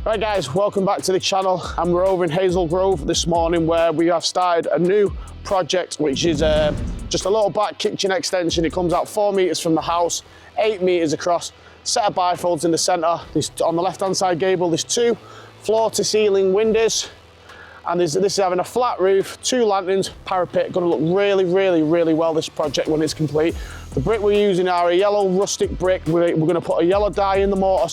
Right guys, welcome back to the channel, and we're over in Hazel Grove this morning where we have started a new project, which is just a little back kitchen extension. It comes out 4 meters from the house, 8 meters across, set of bifolds in the center. On the left hand side gable there's 2 floor to ceiling windows, and this is having a flat roof, 2 lanterns, parapet. Going to look really well, this project, when it's complete. The brick we're using are a yellow rustic brick. We're going to put a yellow dye in the mortar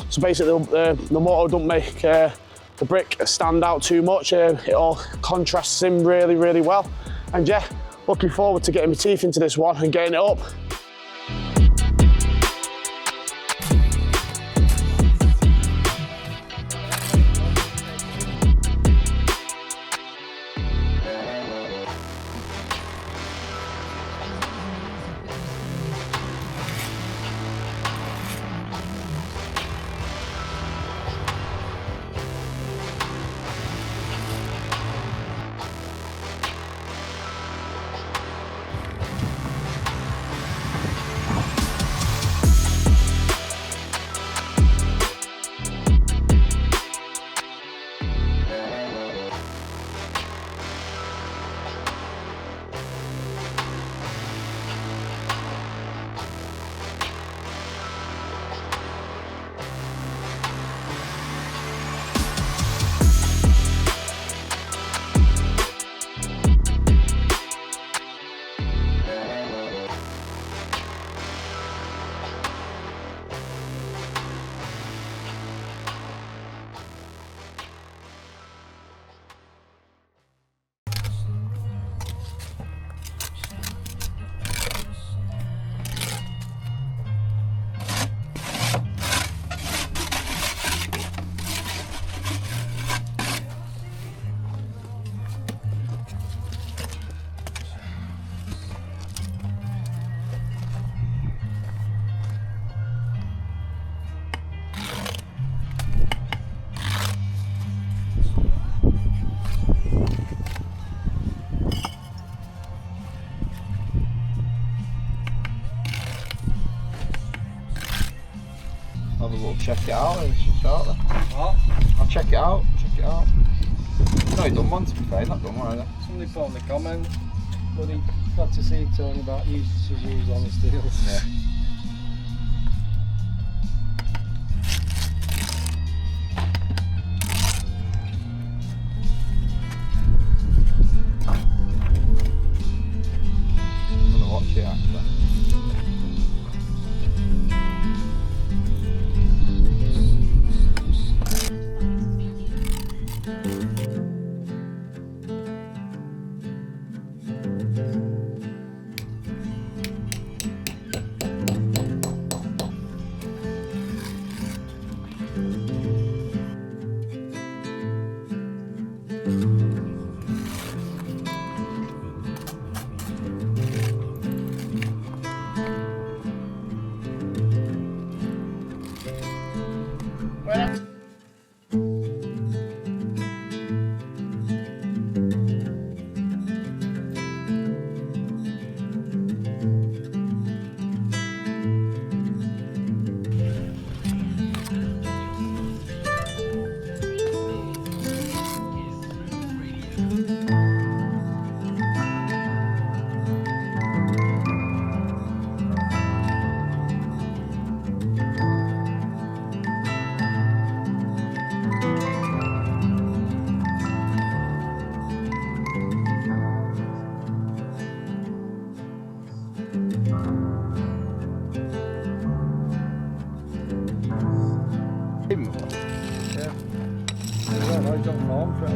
so basically the mortar don't make the brick stand out too much. It all contrasts in really well. And yeah, looking forward to getting my teeth into this one and getting it up. Have a little check it out shortly. What? I'll check it out. No, done one to be fair, not done one either. Somebody put in the comment, bloody glad to see Tony about used on the steels. Yeah. I'm gonna watch it actually. Yeah. I don't know for it.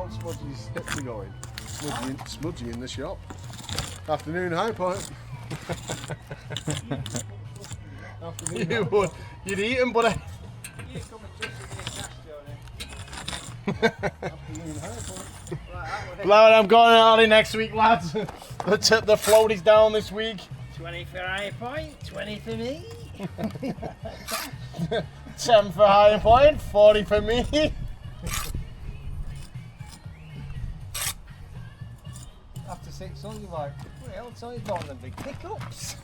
on Smudgy's hips are going. Smudgy in the shop. Afternoon high point. You would. You'd eat them, buddy. Blow it, I'm going early next week, lads. The floaty's down this week. 20 for High Point, 20 for me. 10 for High Point, 40 for me. After 6 on, you're like, well, it's only got them big pickups.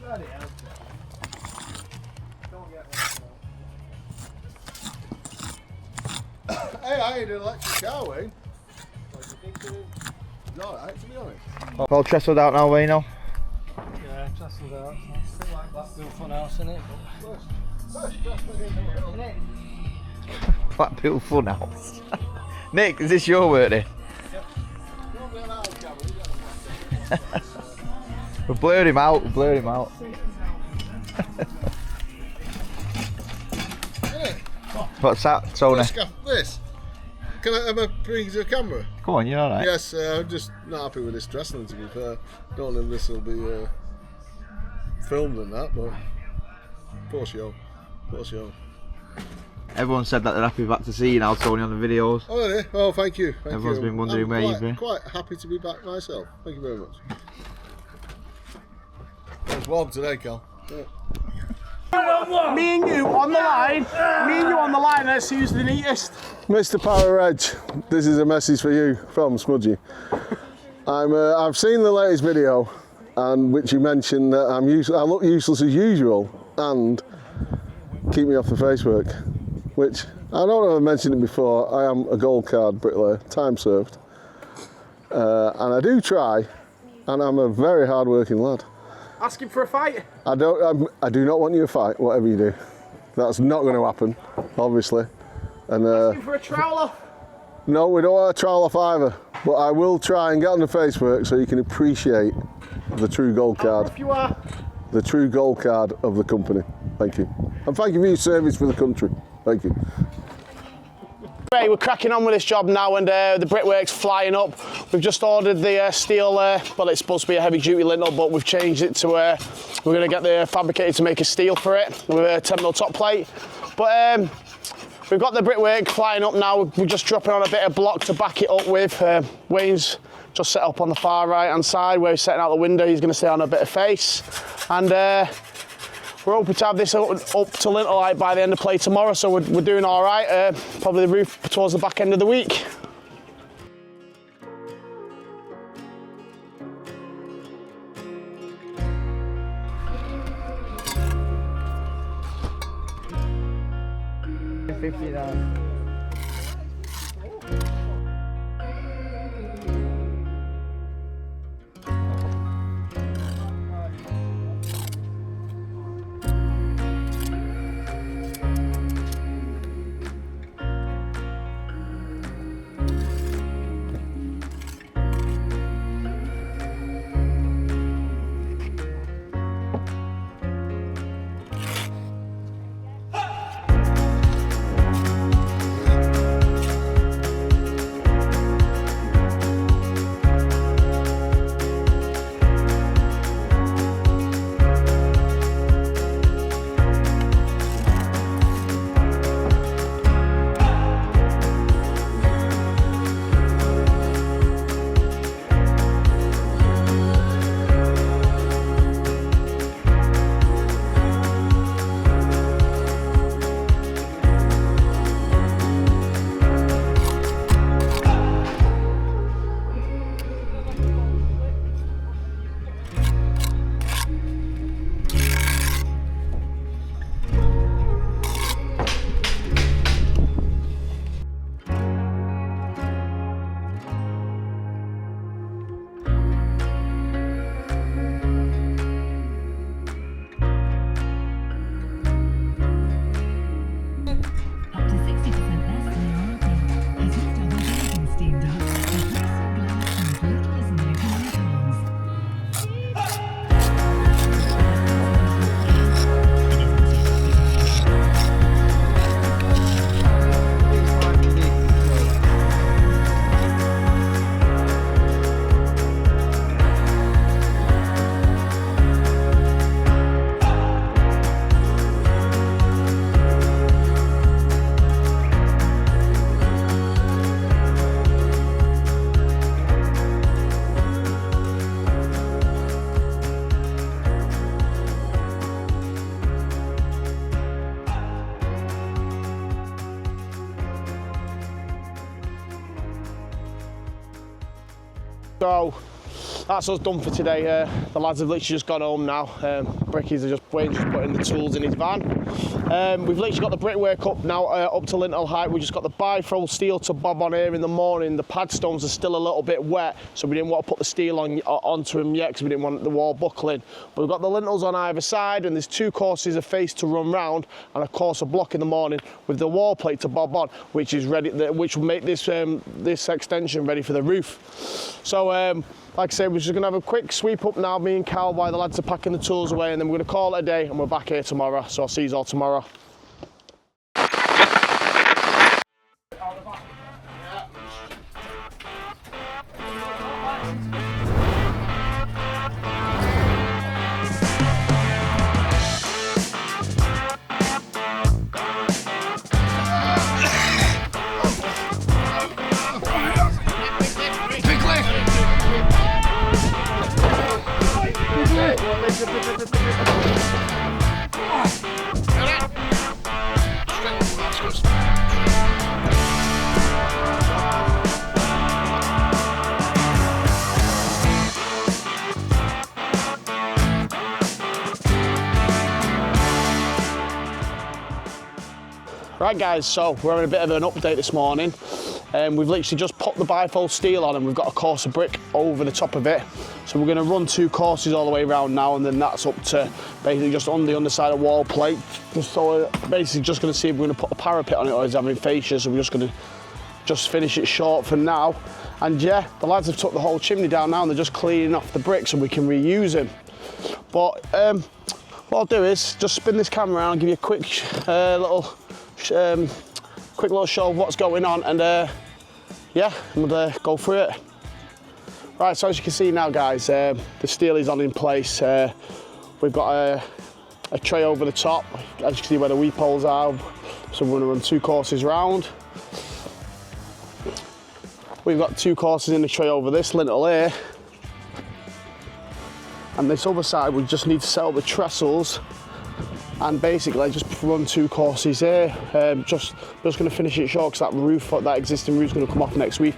Bloody hell. Don't get one. Hey, I had an electric car, Wayne. No, right, to be honest. All trestled out now, Wayne. Yeah, trestled out. Still like Blackpool Funhouse, innit? Blackpool Funhouse. Nick, is this your work then? We blurred him out, What's that, Tony? This. Can I bring you to the camera? Come on, you're alright. Yes, I'm just not happy with this dressing, to be fair. Don't know if this will be filmed and that, but poor show. Everyone said that they're happy back to see you now, Tony, on the videos. Oh, really? Oh, thank you. Everyone's been wondering where you've been. Quite happy to be back myself. Thank you very much. It's warm today, Cal. Yeah. Me and you on the line, let's see who's the neatest. Mr. Power Edge, this is a message for you from Smudgy. I've seen the latest video, and which you mentioned that I look useless as usual, and keep me off the facework. Which I don't know if I mentioned it before. I am a gold card bricklayer, time served, and I do try, and I'm a very hard-working lad. Asking for a fight? I do not want you to fight, whatever you do. That's not going to happen, obviously. And Asking for a trowel off? no, we don't want a trowel off either. But I will try and get on the facework so you can appreciate the true gold card. If you are. The true gold card of the company. Thank you. And thank you for your service for the country. Thank you. Right, we're cracking on with this job now, and the brickwork's flying up. We've just ordered the steel, well, it's supposed to be a heavy duty lintel, but we've changed it to, we're going to get the fabricator to make a steel for it with a 10mm top plate. But we've got the brickwork flying up now. We're just dropping on a bit of block to back it up with. Wayne's just set up on the far right hand side where he's setting out the window. He's going to stay on a bit of face. And we're hoping to have this up to lintel height by the end of play tomorrow, so we're doing all right. Probably the roof towards the back end of the week. So that's us done for today. The lads have literally just gone home now. Brickies are just waiting, just putting the tools in his van. We've literally got the brickwork up now, up to lintel height. We just got the bifold steel to bob on here in the morning. The pad stones are still a little bit wet, so we didn't want to put the steel onto them yet because we didn't want the wall buckling. But we've got the lintels on either side, and there's 2 courses of face to run round, and a course of block in the morning with the wall plate to bob on, which is ready, which will make this this extension ready for the roof. So like I said, we're just going to have a quick sweep up now, me and Cal, while the lads are packing the tools away, and then we're going to call it a day, and we're back here tomorrow. So I'll see you all tomorrow. Right guys, so we're having a bit of an update this morning. We've literally just put the bifold steel on, and we've got a course of brick over the top of it. So we're going to run 2 courses all the way around now, and then that's up to basically just on the underside of wall plate. So we're basically just going to see if we're going to put a parapet on it or is it having fascia. So we're just going to finish it short for now. And yeah, the lads have took the whole chimney down now, and they're just cleaning off the bricks so we can reuse them. But what I'll do is just spin this camera around and give you a quick quick little show of what's going on, and yeah, we'll go through it. Right, so as you can see now guys, the steel is on in place. We've got a tray over the top, as you can see where the weep holes are. So we're going to run 2 courses round. We've got 2 courses in the tray over this lintel here, and this other side we just need to set up the trestles. And basically I just run 2 courses here. Just going to finish it short because that existing roof's going to come off next week.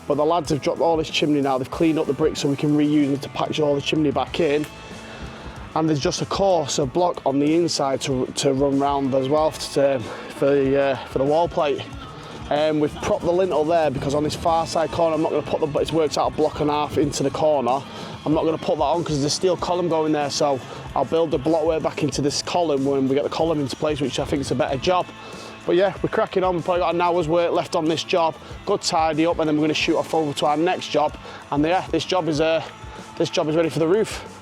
But the lads have dropped all this chimney now. They've cleaned up the bricks so we can reuse them to patch all the chimney back in. And there's just a course of block on the inside to run round as well for the wall plate. We've propped the lintel there because on this far side corner I'm not going to put it's worked out a block and a half into the corner. I'm not going to put that on because there's a steel column going there, so I'll build the blockwork back into this column when we get the column into place, which I think is a better job. But yeah, we're cracking on. We've probably got an hour's work left on this job. Good tidy up, and then we're going to shoot off over to our next job. And yeah, this job is ready for the roof.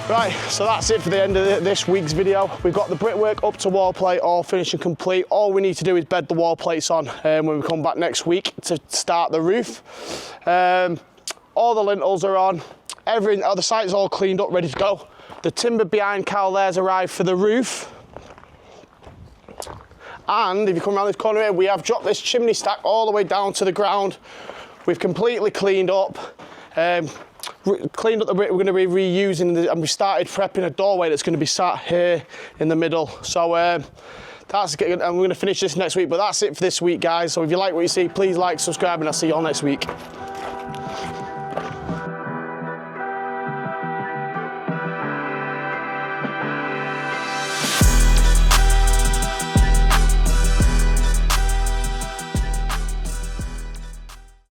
Right, so that's it for the end of this week's video. We've got the brickwork up to wall plate, all finished and complete. All we need to do is bed the wall plates on when we come back next week to start the roof. All the lintels are on. The site's all cleaned up, ready to go. The timber behind Cal there's arrived for the roof. And if you come around this corner here, we have dropped this chimney stack all the way down to the ground. We've completely cleaned up. Cleaned up the brick. We're going to be reusing and we started prepping a doorway that's going to be sat here in the middle. So that's good, and we're going to finish this next week. But that's it for this week, guys. So if you like what you see, please like, subscribe, and I'll see you all next week.